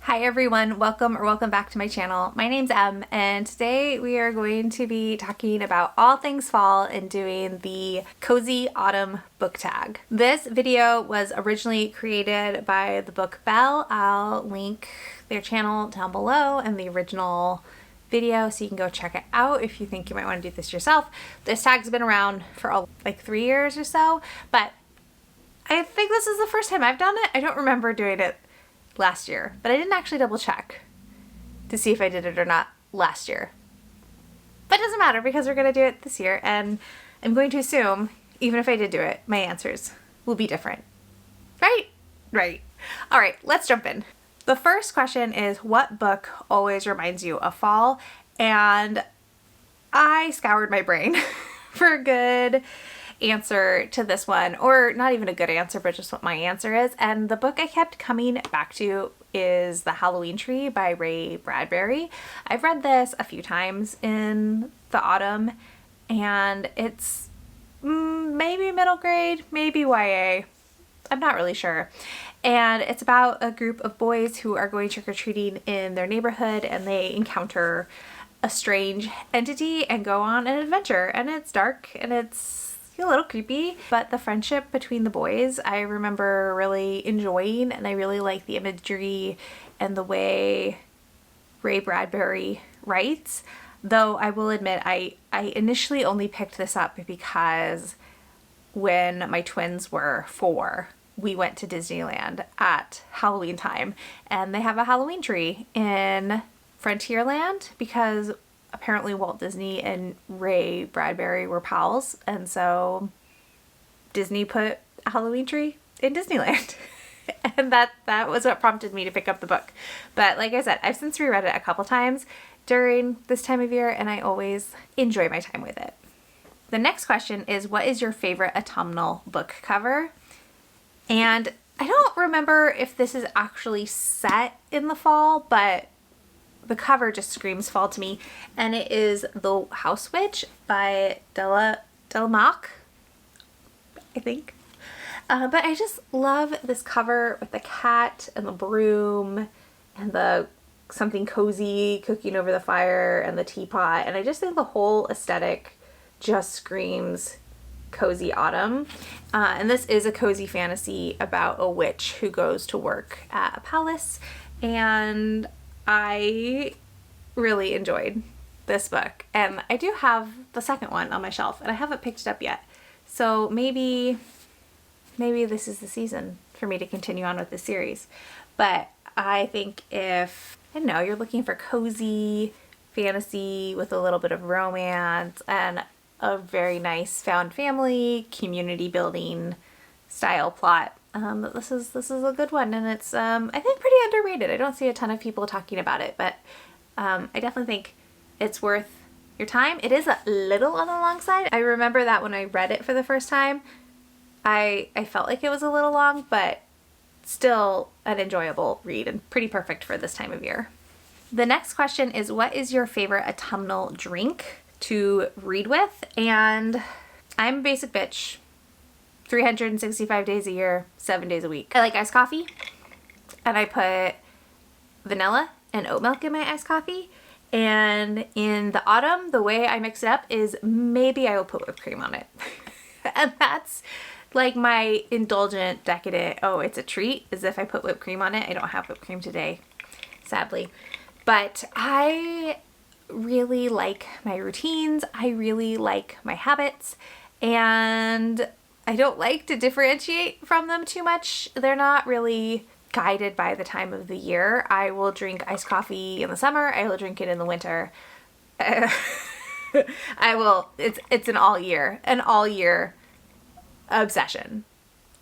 Hi everyone, welcome back to my channel. My name's Em, and today we are going to be talking about all things fall and doing the Cozy Autumn book tag. This video was originally created by the book Belle. I'll link their channel down below and the original video so you can go check it out if you think you might want to do this yourself. This tag's been around for like 3 years or so, but I think this is the first time I've done it. I don't remember doing it last year, but I didn't actually double check to see if I did it or not last year. But it doesn't matter because we're going to do it this year, and I'm going to assume, even if I did do it, my answers will be different. Right? Right. All right, let's jump in. The first question is, what book always reminds you of fall? And I scoured my brain for a good answer to this one, or not even a good answer, but just what my answer is. And the book I kept coming back to is The Halloween Tree by Ray Bradbury. I've read this a few times in the autumn, and it's maybe middle grade, maybe YA. I'm not really sure. And it's about a group of boys who are going trick-or-treating in their neighborhood, and they encounter a strange entity and go on an adventure. And it's dark and it's a little creepy, but the friendship between the boys I remember really enjoying, and I really like the imagery and the way Ray Bradbury writes. Though I will admit I initially only picked this up because when my twins were 4, we went to Disneyland at Halloween time, and they have a Halloween tree in Frontierland because apparently Walt Disney and Ray Bradbury were pals, and so Disney put a Halloween tree in Disneyland. And that was what prompted me to pick up the book. But like I said, I've since reread it a couple times during this time of year, and I always enjoy my time with it. The next question is, what is your favorite autumnal book cover? And I don't remember if this is actually set in the fall, but the cover just screams fall to me, and it is The House Witch by Delmark, I think. But I just love this cover with the cat and the broom and the something cozy cooking over the fire and the teapot, and I just think the whole aesthetic just screams cozy autumn. And this is a cozy fantasy about a witch who goes to work at a palace, and I really enjoyed this book, and I do have the second one on my shelf and I haven't picked it up yet, so maybe this is the season for me to continue on with this series. But I think if, I don't know, you're looking for cozy fantasy with a little bit of romance and a very nice found family community building style plot, this is a good one, and it's I think pretty underrated. I don't see a ton of people talking about it, but I definitely think it's worth your time. It is a little on the long side. I remember that when I read it for the first time, I felt like it was a little long, but still an enjoyable read and pretty perfect for this time of year. The next question is, what is your favorite autumnal drink to read with? And I'm a basic bitch. 365 days a year, 7 days a week. I like iced coffee, and I put vanilla and oat milk in my iced coffee. And in the autumn, the way I mix it up is maybe I will put whipped cream on it. And that's like my indulgent, decadent, oh, it's a treat, as if I put whipped cream on it. I don't have whipped cream today, sadly. But I really like my routines. I really like my habits, and I don't like to differentiate from them too much. They're not really guided by the time of the year. I will drink iced coffee in the summer. I will drink it in the winter. It's an all year obsession.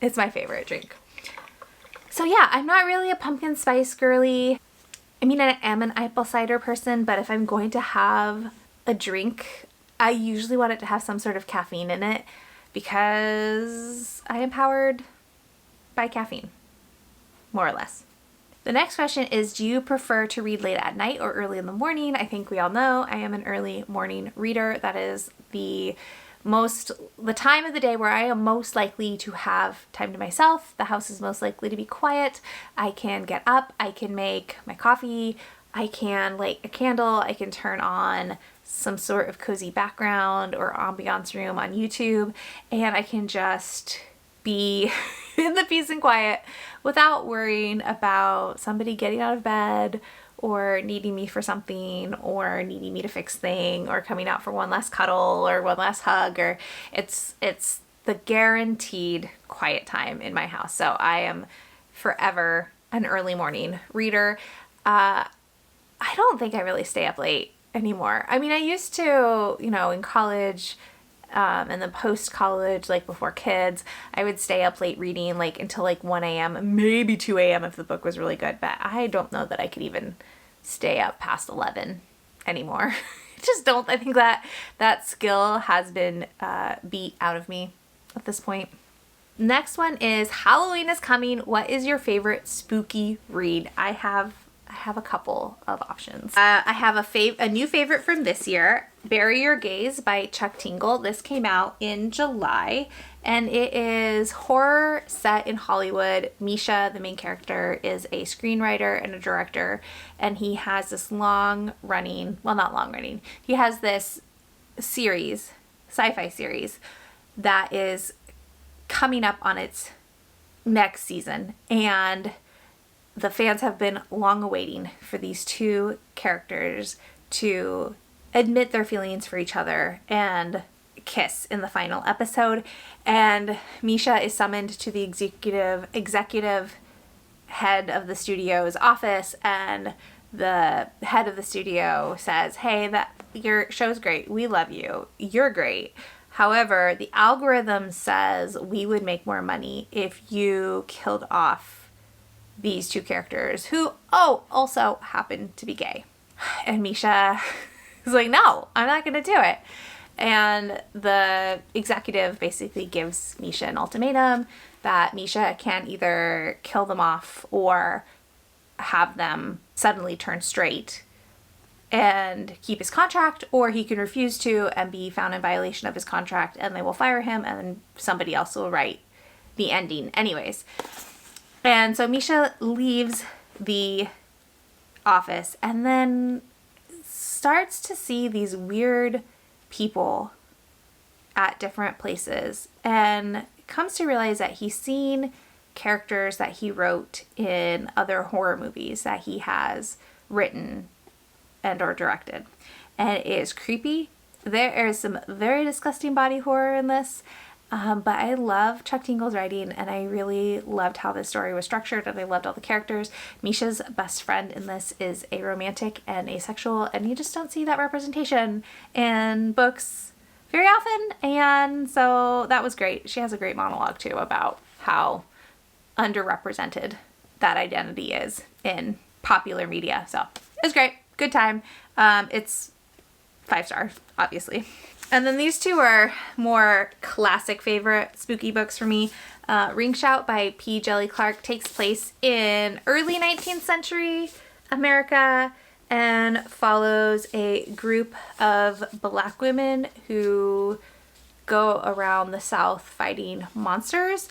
It's my favorite drink. So yeah, I'm not really a pumpkin spice girly. I mean, I am an apple cider person, but if I'm going to have a drink, I usually want it to have some sort of caffeine in it, because I am powered by caffeine, more or less. The next question is, do you prefer to read late at night or early in the morning? I think we all know I am an early morning reader. That is the the time of the day where I am most likely to have time to myself. The house is most likely to be quiet. I can get up, I can make my coffee, I can light a candle, I can turn on some sort of cozy background or ambiance room on YouTube, and I can just be in the peace and quiet without worrying about somebody getting out of bed or needing me for something or needing me to fix thing or coming out for one last cuddle or one last hug. Or it's the guaranteed quiet time in my house. So I am forever an early morning reader. I don't think I really stay up late anymore. I mean, I used to, in college, and then post-college, like before kids, I would stay up late reading like until like 1 a.m., maybe 2 a.m. if the book was really good, but I don't know that I could even stay up past 11 anymore. I think that skill has been beat out of me at this point. Next one is Halloween is coming. What is your favorite spooky read? I have a couple of options. I have a new favorite from this year, Bury Your Gaze by Chuck Tingle. This came out in July, and it is horror set in Hollywood. Misha, the main character, is a screenwriter and a director, and he has this he has this series, sci-fi series, that is coming up on its next season, and the fans have been long awaiting for these two characters to admit their feelings for each other and kiss in the final episode. And Misha is summoned to the executive head of the studio's office, and the head of the studio says, "Hey, your show's great. We love you. You're great. However, the algorithm says we would make more money if you killed off these two characters who, also happen to be gay." And Misha is like, "No, I'm not going to do it." And the executive basically gives Misha an ultimatum that Misha can either kill them off or have them suddenly turn straight and keep his contract, or he can refuse to and be found in violation of his contract, and they will fire him, and then somebody else will write the ending anyways. And so Misha leaves the office and then starts to see these weird people at different places, and comes to realize that he's seen characters that he wrote in other horror movies that he has written and or directed. And it is creepy. There is some very disgusting body horror in this. But I love Chuck Tingle's writing, and I really loved how this story was structured, and I loved all the characters. Misha's best friend in this is aromantic and asexual, and you just don't see that representation in books very often, and so that was great. She has a great monologue too about how underrepresented that identity is in popular media. So it was great. Good time. It's 5 stars, obviously. And then these two are more classic favorite spooky books for me. Ring Shout by P. Djeli Clark takes place in early 19th century America and follows a group of Black women who go around the South fighting monsters.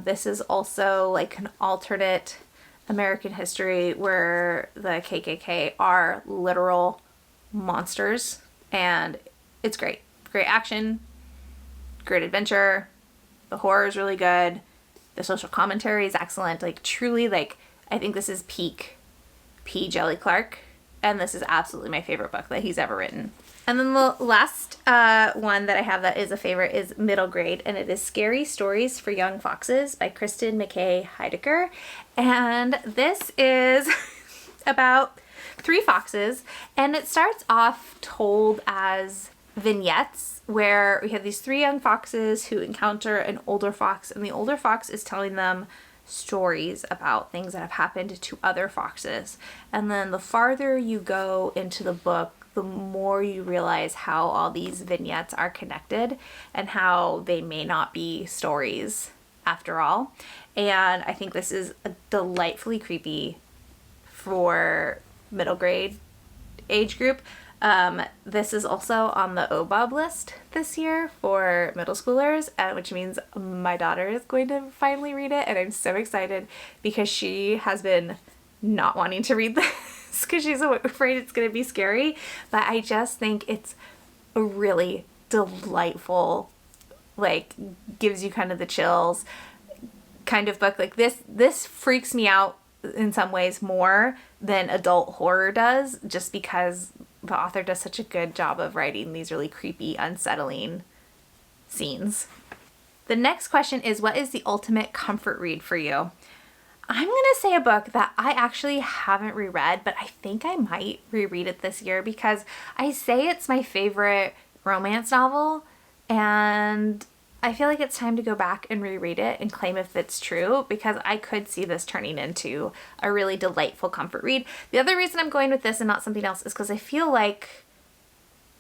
This is also like an alternate American history where the KKK are literal monsters, and it's great. Great action, great adventure. The horror is really good. The social commentary is excellent. Like truly, like I think this is peak P. Djeli Clark, and this is absolutely my favorite book that he's ever written. And then the last one that I have that is a favorite is Middle Grade, and it is Scary Stories for Young Foxes by Kristen McKay Heidecker. And this is about 3 foxes, and it starts off told as vignettes where we have these 3 young foxes who encounter an older fox, and the older fox is telling them stories about things that have happened to other foxes. And then the farther you go into the book, the more you realize how all these vignettes are connected and how they may not be stories after all. And I think this is a delightfully creepy for middle grade age group. This is also on the OBOB list this year for middle schoolers, which means my daughter is going to finally read it, and I'm so excited because she has been not wanting to read this because she's afraid it's going to be scary, but I just think it's a really delightful, like, gives you kind of the chills kind of book. Like, this freaks me out in some ways more than adult horror does, just because the author does such a good job of writing these really creepy, unsettling scenes. The next question is, what is the ultimate comfort read for you? I'm going to say a book that I actually haven't reread, but I think I might reread it this year because I say it's my favorite romance novel, and I feel like it's time to go back and reread it and claim if it's true, because I could see this turning into a really delightful comfort read. The other reason I'm going with this and not something else is because I feel like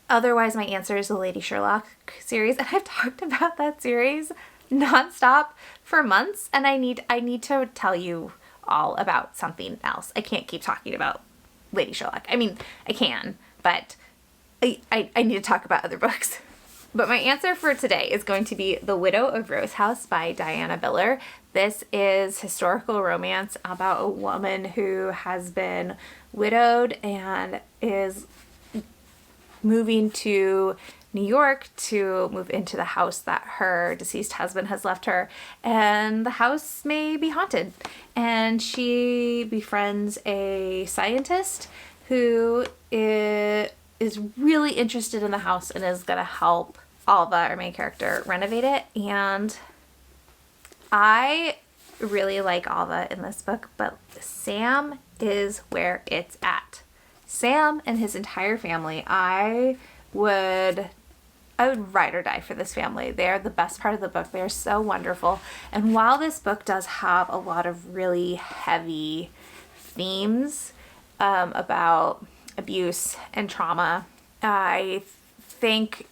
otherwise my answer is the Lady Sherlock series, and I've talked about that series nonstop for months, and I need to tell you all about something else. I can't keep talking about Lady Sherlock. I mean, I can, but I need to talk about other books. But my answer for today is going to be The Widow of Rose House by Diana Biller. This is historical romance about a woman who has been widowed and is moving to New York to move into the house that her deceased husband has left her, and the house may be haunted. And she befriends a scientist who is really interested in the house and is going to help Alva, our main character, renovate it. And I really like Alva in this book, but Sam is where it's at. Sam and his entire family, I would ride or die for this family. They're the best part of the book. They're so wonderful. And while this book does have a lot of really heavy themes about abuse and trauma, I think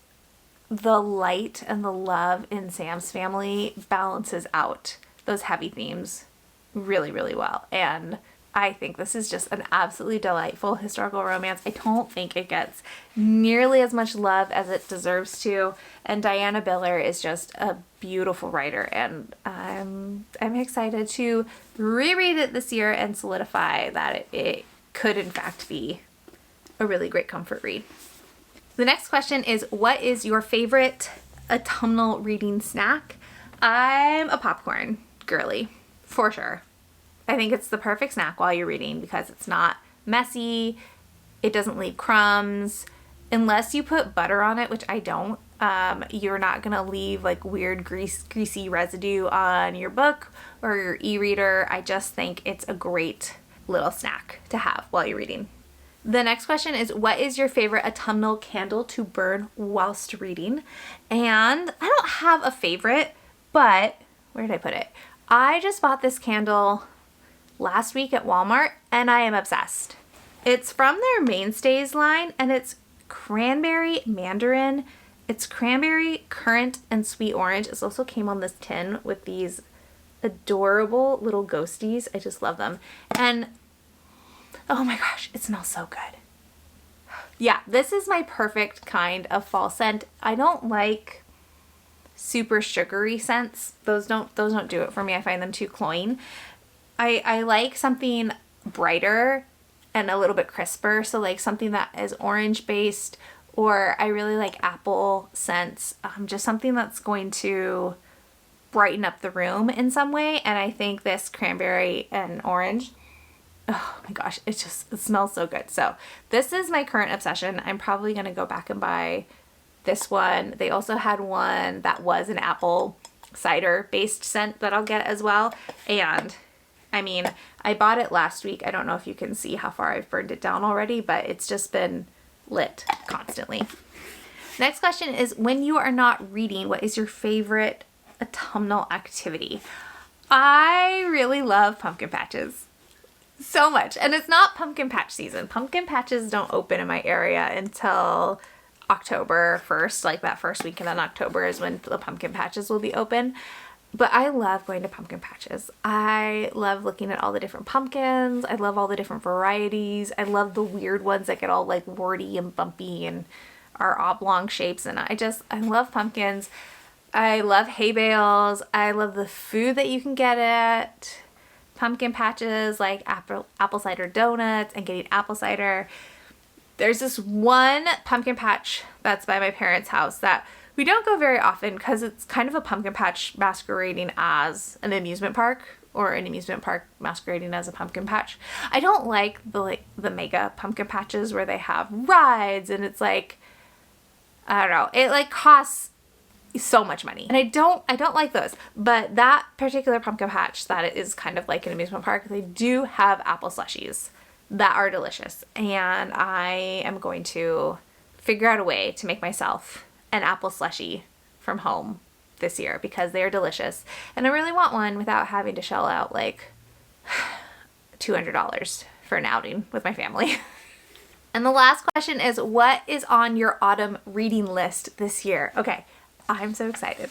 the light and the love in Sam's family balances out those heavy themes really, really well. And I think this is just an absolutely delightful historical romance. I don't think it gets nearly as much love as it deserves to. And Diana Biller is just a beautiful writer, and I'm excited to reread it this year and solidify that it could in fact be a really great comfort read. The next question is, what is your favorite autumnal reading snack? I'm a popcorn girly, for sure. I think it's the perfect snack while you're reading because it's not messy, it doesn't leave crumbs. Unless you put butter on it, which I don't, you're not gonna leave like weird greasy residue on your book or your e-reader. I just think it's a great little snack to have while you're reading. The next question is, what is your favorite autumnal candle to burn whilst reading? And I don't have a favorite, but where did I put it? I just bought this candle last week at Walmart and I am obsessed. It's from their Mainstays line and it's cranberry mandarin. It's cranberry, currant, and sweet orange. It also came on this tin with these adorable little ghosties. I just love them. And oh my gosh, it smells so good. Yeah, this is my perfect kind of fall scent. I don't like super sugary scents. Those don't do it for me. I find them too cloying. I like something brighter and a little bit crisper. So like something that is orange based, or I really like apple scents. Just something that's going to brighten up the room in some way. And I think this cranberry and orange, oh my gosh, it smells so good. So this is my current obsession. I'm probably going to go back and buy this one. They also had one that was an apple cider based scent that I'll get as well. And I mean, I bought it last week. I don't know if you can see how far I've burned it down already, but it's just been lit constantly. Next question is, when you are not reading, what is your favorite autumnal activity? I really love pumpkin patches. So much. And it's not pumpkin patch season. Pumpkin patches don't open in my area until October 1st, like that first weekend in October is when the pumpkin patches will be open. But I love going to pumpkin patches. I love looking at all the different pumpkins. I love all the different varieties. I love the weird ones that get all like warty and bumpy and are oblong shapes. And I love pumpkins. I love hay bales. I love the food that you can get at pumpkin patches, like apple cider donuts and getting apple cider. There's this one pumpkin patch that's by my parents' house that we don't go very often because it's kind of a pumpkin patch masquerading as an amusement park, or an amusement park masquerading as a pumpkin patch. I don't like the mega pumpkin patches where they have rides and it's like, I don't know, it like costs so much money. And I don't like those. But that particular pumpkin patch that is kind of like an amusement park, they do have apple slushies that are delicious. And I am going to figure out a way to make myself an apple slushie from home this year because they are delicious. And I really want one without having to shell out like $200 for an outing with my family. And the last question is, what is on your autumn reading list this year? Okay, I'm so excited.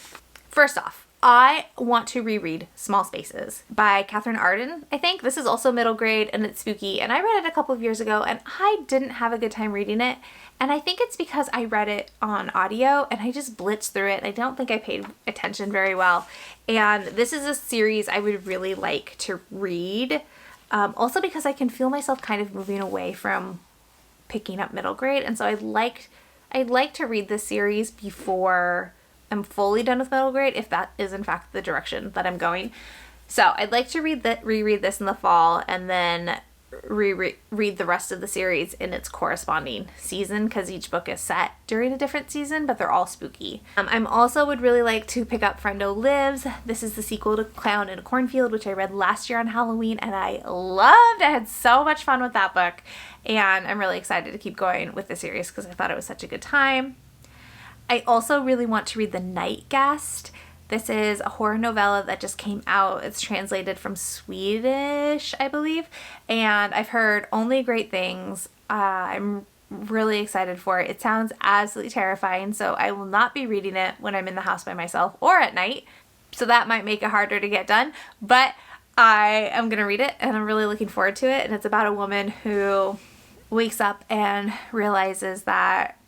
First off, I want to reread Small Spaces by Catherine Arden. I think this is also middle grade and it's spooky, and I read it a couple of years ago and I didn't have a good time reading it. And I think it's because I read it on audio and I just blitzed through it. I don't think I paid attention very well. And this is a series I would really like to read. Also because I can feel myself kind of moving away from picking up middle grade. And so I'd like to read this series before I'm fully done with middle grade, if that is in fact the direction that I'm going. So I'd like to reread this in the fall and then read the rest of the series in its corresponding season, because each book is set during a different season, but they're all spooky. I'm also would really like to pick up Friendo Lives. This is the sequel to Clown in a Cornfield, which I read last year on Halloween and I loved. I had so much fun with that book, and I'm really excited to keep going with the series because I thought it was such a good time. I also really want to read The Night Guest. This is a horror novella that just came out. It's translated from Swedish, I believe, and I've heard only great things. I'm really excited for it. It sounds absolutely terrifying, so I will not be reading it when I'm in the house by myself or at night, so that might make it harder to get done, but I am going to read it, and I'm really looking forward to it. And it's about a woman who wakes up and realizes that,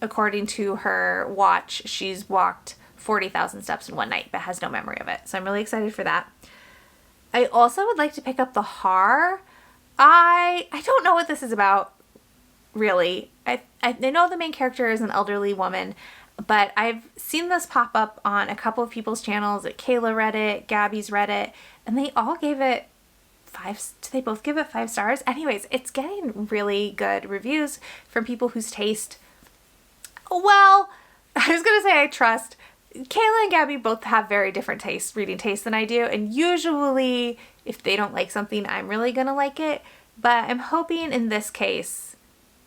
according to her watch, she's walked 40,000 steps in one night but has no memory of it. So I'm really excited for that. I also would like to pick up The Har. I don't know what this is about, really. I know the main character is an elderly woman, but I've seen this pop up on a couple of people's channels. Kayla read it, Gabby's read it, and they all gave it they both give it 5 stars? Anyways, it's getting really good reviews from people whose taste, well, I was going to say I trust. Kayla and Gabby both have very different reading tastes than I do, and usually if they don't like something, I'm really gonna like it, but I'm hoping in this case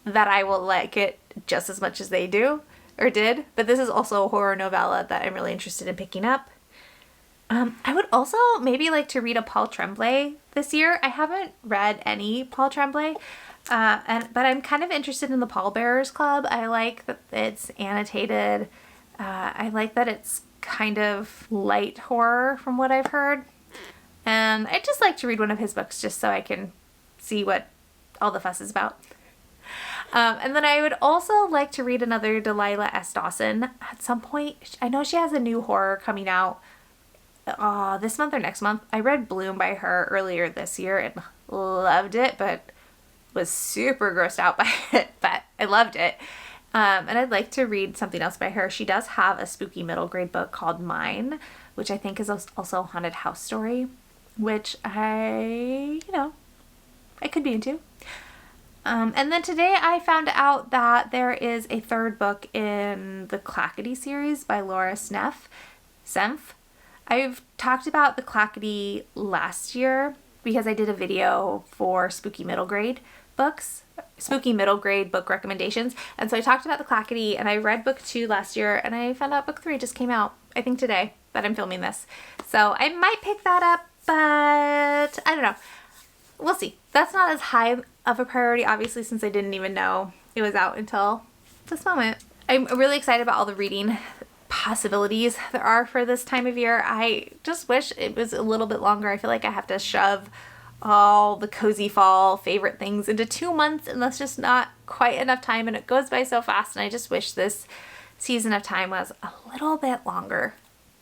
that I will like it just as much as they do, or did. But this is also a horror novella that I'm really interested in picking up. I would also maybe like to read a Paul Tremblay this year. I haven't read any Paul Tremblay, but I'm kind of interested in the Pallbearers Club. I like that it's annotated. I like that it's kind of light horror from what I've heard. And I'd just like to read one of his books just so I can see what all the fuss is about. And then I would also like to read another Delilah S. Dawson at some point. I know she has a new horror coming out this month or next month. I read Bloom by her earlier this year and loved it, but was super grossed out by it, but I loved it. And I'd like to read something else by her. She does have a spooky middle grade book called Mine, which I think is also a haunted house story, which I could be into. And then today I found out that there is a 3rd book in the Clackety series by Laura Senf. I've talked about the Clackety last year because I did a video for spooky middle grade book recommendations. And so I talked about the Clackety, and I read book 2 last year, and I found out book 3 just came out, I think today that I'm filming this. So I might pick that up, but I don't know. We'll see. That's not as high of a priority, obviously, since I didn't even know it was out until this moment. I'm really excited about all the reading possibilities there are for this time of year. I just wish it was a little bit longer. I feel like I have to shove all the cozy fall favorite things into 2 months, and that's just not quite enough time, and it goes by so fast, and I just wish this season of time was a little bit longer.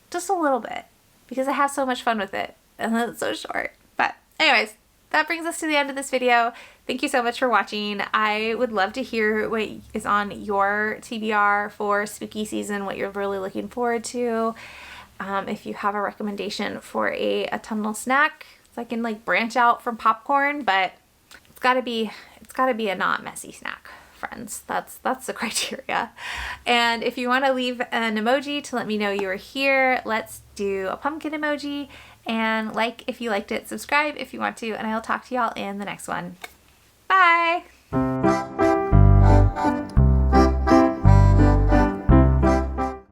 Just a little bit, because I have so much fun with it, and then it's so short. But anyways, that brings us to the end of this video. Thank you so much for watching. I would love to hear what is on your TBR for spooky season, what you're really looking forward to. If you have a recommendation for a autumnal snack, so I can like branch out from popcorn, but it's gotta be a not messy snack, friends. That's the criteria. And if you want to leave an emoji to let me know you are here, let's do a pumpkin emoji, and like if you liked it, subscribe if you want to, and I'll talk to y'all in the next one. Bye!